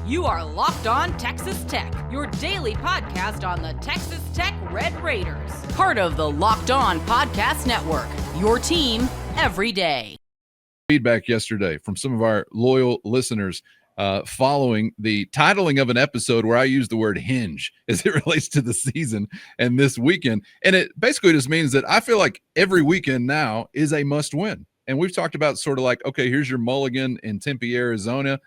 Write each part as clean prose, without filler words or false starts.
You are Locked On Texas Tech, your daily podcast on the Texas Tech Red Raiders. Part of the Locked On Podcast Network, your team every day. Feedback yesterday from some of our loyal listeners following the titling of an episode where I used the word hinge as it relates to the season and this weekend. And it basically just means that I feel like every weekend now is a must win. And we've talked about sort of like, okay, here's your mulligan in Tempe, Arizona,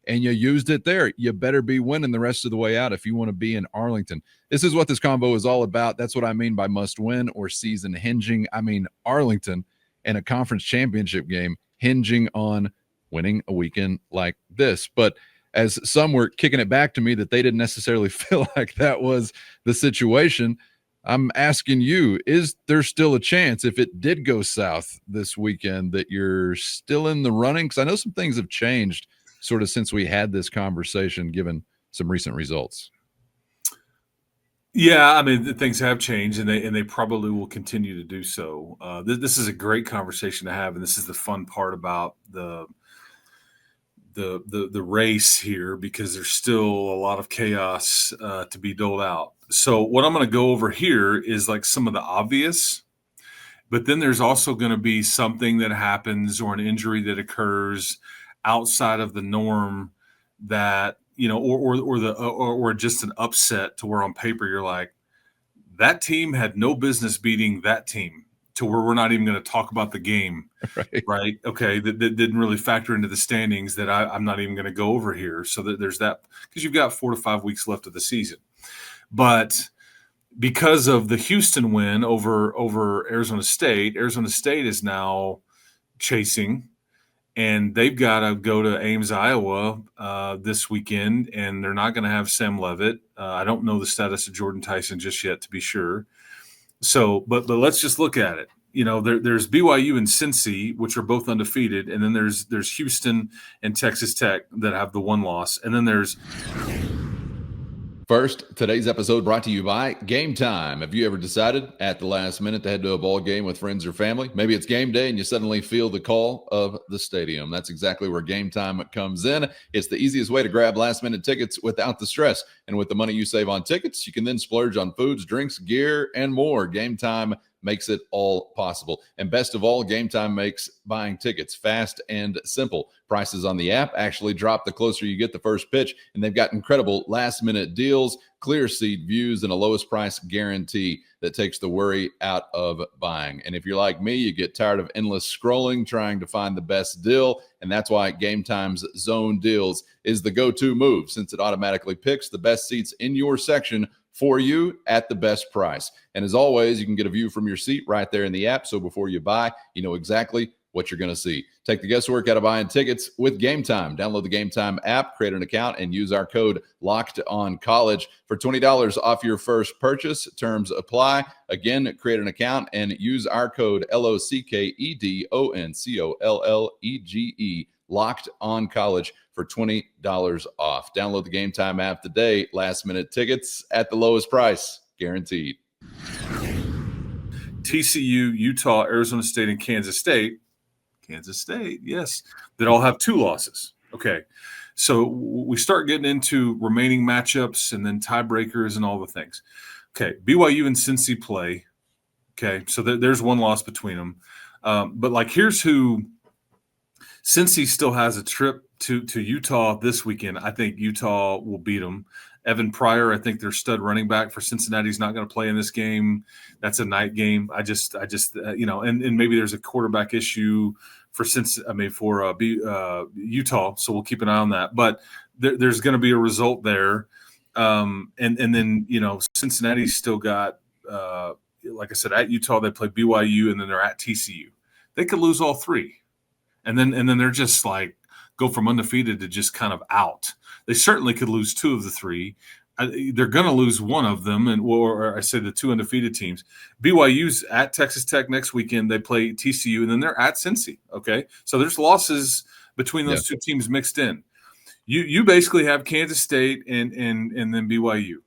and you used it there. You better be winning the rest of the way out if you want to be in Arlington. This is what this combo is all about. That's what I mean by must win or season hinging. I mean Arlington and a conference championship game hinging on winning a weekend like this. But as some were kicking it back to me that they didn't necessarily feel like that was the situation, I'm asking you, is there still a chance if it did go south this weekend that you're still in the running? Because I know some things have changed sort of since we had this conversation, given some recent results. Yeah, I mean, things have changed, and they probably will continue to do so. This is a great conversation to have, and this is the fun part about the race here, because there's still a lot of chaos to be doled out. So what I'm going to go over here is like some of the obvious, but then there's also going to be something that happens or an injury that occurs outside of the norm that, you know, or just an upset to where on paper you're like, that team had no business beating that team, to where we're not even going to talk about the game, right? Okay, that didn't really factor into the standings that I'm not even going to go over here. So that there's that, because you've got 4 to 5 weeks left of the season. But because of the Houston win over Arizona State is now chasing, and they've got to go to Ames, Iowa this weekend, and they're not going to have Sam Levitt. I don't know the status of Jordan Tyson just yet, to be sure. So, but let's just look at it. You know, there's BYU and Cincy, which are both undefeated, and then there's Houston and Texas Tech that have the one loss, and then there's. First, today's episode brought to you by Gametime. Have you ever decided at the last minute to head to a ball game with friends or family? Maybe it's game day and you suddenly feel the call of the stadium. That's exactly where Gametime comes in. It's the easiest way to grab last-minute tickets without the stress. And with the money you save on tickets, you can then splurge on foods, drinks, gear, and more. Gametime makes it all possible. And best of all, Gametime makes buying tickets fast and simple. Prices on the app actually drop the closer you get the first pitch, and they've got incredible last-minute deals, clear seat views, and a lowest price guarantee that takes the worry out of buying. And if you're like me, you get tired of endless scrolling trying to find the best deal, and that's why Gametime's Zone Deals is the go-to move, since it automatically picks the best seats in your section for you at the best price. And as always, you can get a view from your seat right there in the app. So before you buy, you know exactly what you're going to see. Take the guesswork out of buying tickets with Gametime. Download the Gametime app, create an account, and use our code LOCKEDONCollege for $20 off your first purchase. Terms apply. Again, create an account and use our code LOCKEDONCOLLEGE, Locked On College, for $20 off. Download the Gametime app today. Last-minute tickets at the lowest price, guaranteed. TCU, Utah, Arizona State, and Kansas State, yes, that all have 2 losses. Okay, so we start getting into remaining matchups and then tiebreakers and all the things. Okay, BYU and Cincy play. Okay, so there's 1 loss between them. But, like, here's who – Cincy still has a trip to Utah this weekend. I think Utah will beat them. Evan Pryor, I think their stud running back for Cincinnati, is not going to play in this game. That's a night game. I just you know, and maybe there's a quarterback issue for Utah, so we'll keep an eye on that. But there's going to be a result there, and then, you know, Cincinnati's still got, like I said, at Utah they play BYU, and then they're at TCU. They could lose all 3, and then they're just like go from undefeated to just kind of out. They certainly could lose 2 of the 3. They're going to lose one of them, or I say the 2 undefeated teams. BYU's at Texas Tech next weekend. They play TCU, and then they're at Cincy. Okay, so there's losses between those 2 teams mixed in. You basically have Kansas State and then BYU.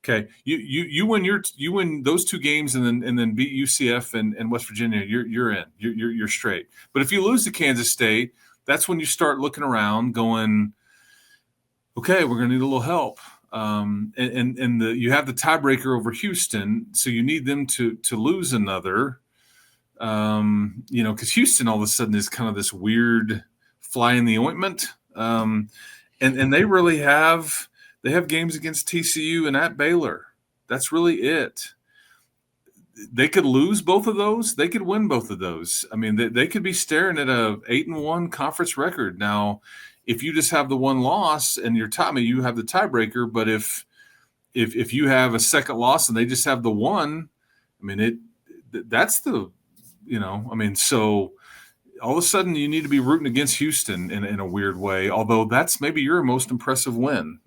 Okay, you win those 2 games and then beat UCF and West Virginia. You're in. You're straight. But if you lose to Kansas State, that's when you start looking around, going, okay, we're going to need a little help. You have the tiebreaker over Houston, so you need them to lose another. Because Houston all of a sudden is kind of this weird fly in the ointment. And they really have games against TCU and at Baylor. That's really it. They could lose both of those. They could win both of those. I mean, they could be staring at a 8-1 conference record. Now, if you just have the one loss and you have the tiebreaker. But if you have a second loss and they just have the one, I mean, that's the, so all of a sudden you need to be rooting against Houston in a weird way, although that's maybe your most impressive win.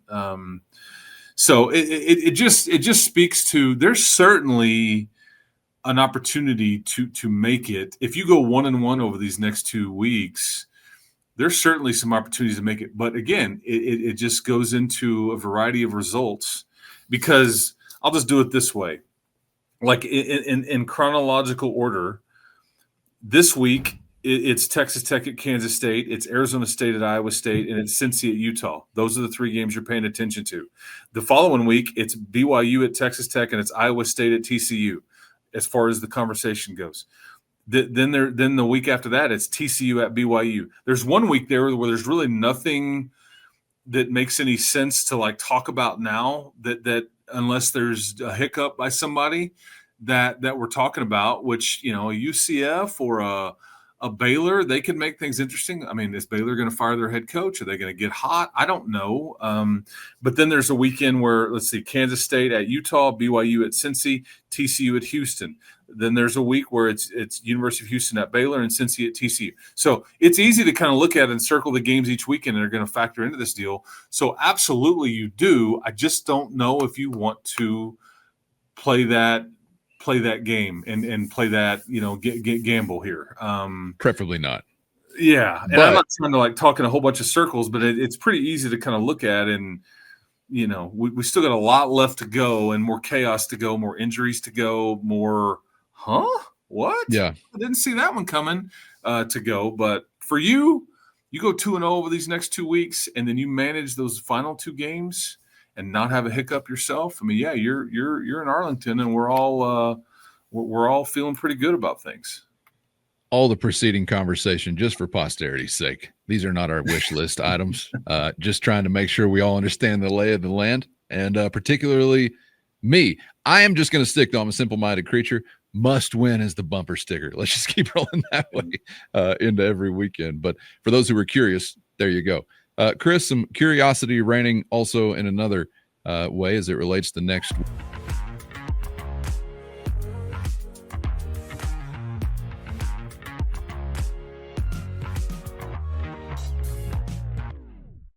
So it just speaks to, there's certainly an opportunity to make it. If you go 1-1 over these next 2 weeks, there's certainly some opportunities to make it. But again, it just goes into a variety of results, because I'll just do it this way. Like in chronological order, this week, it's Texas Tech at Kansas State, it's Arizona State at Iowa State, and it's Cincy at Utah. Those are the 3 games you're paying attention to. The following week, it's BYU at Texas Tech, and it's Iowa State at TCU, as far as the conversation goes. Then the week after that, it's TCU at BYU. There's 1 week there where there's really nothing that makes any sense to like talk about now, that unless there's a hiccup by somebody that we're talking about, which, a UCF or a Baylor, they can make things interesting. I mean, is Baylor going to fire their head coach? Are they going to get hot? I don't know. But then there's a weekend where, let's see, Kansas State at Utah, BYU at Cincy, TCU at Houston. Then there's a week where it's University of Houston at Baylor and Cincy at TCU. So it's easy to kind of look at and circle the games each weekend that are going to factor into this deal. So absolutely you do. I just don't know if you want to play that game and play that, gamble here. Preferably not. Yeah. And I'm not trying to like talk in a whole bunch of circles, but it's pretty easy to kind of look at, and, we still got a lot left to go, and more chaos to go, more injuries to go, more, what? Yeah. I didn't see that one coming to go. But for you go 2-0 over these next 2 weeks, and then you manage those final 2 games and not have a hiccup yourself. I mean, yeah, you're in Arlington, and we're all feeling pretty good about things. All the preceding conversation, just for posterity's sake, these are not our wish list items. Just trying to make sure we all understand the lay of the land, and particularly me. I am just going to stick to, I'm a simple-minded creature. Must win is the bumper sticker. Let's just keep rolling that way into every weekend. But for those who were curious, there you go. Chris, some curiosity reigning also in another way as it relates to next week.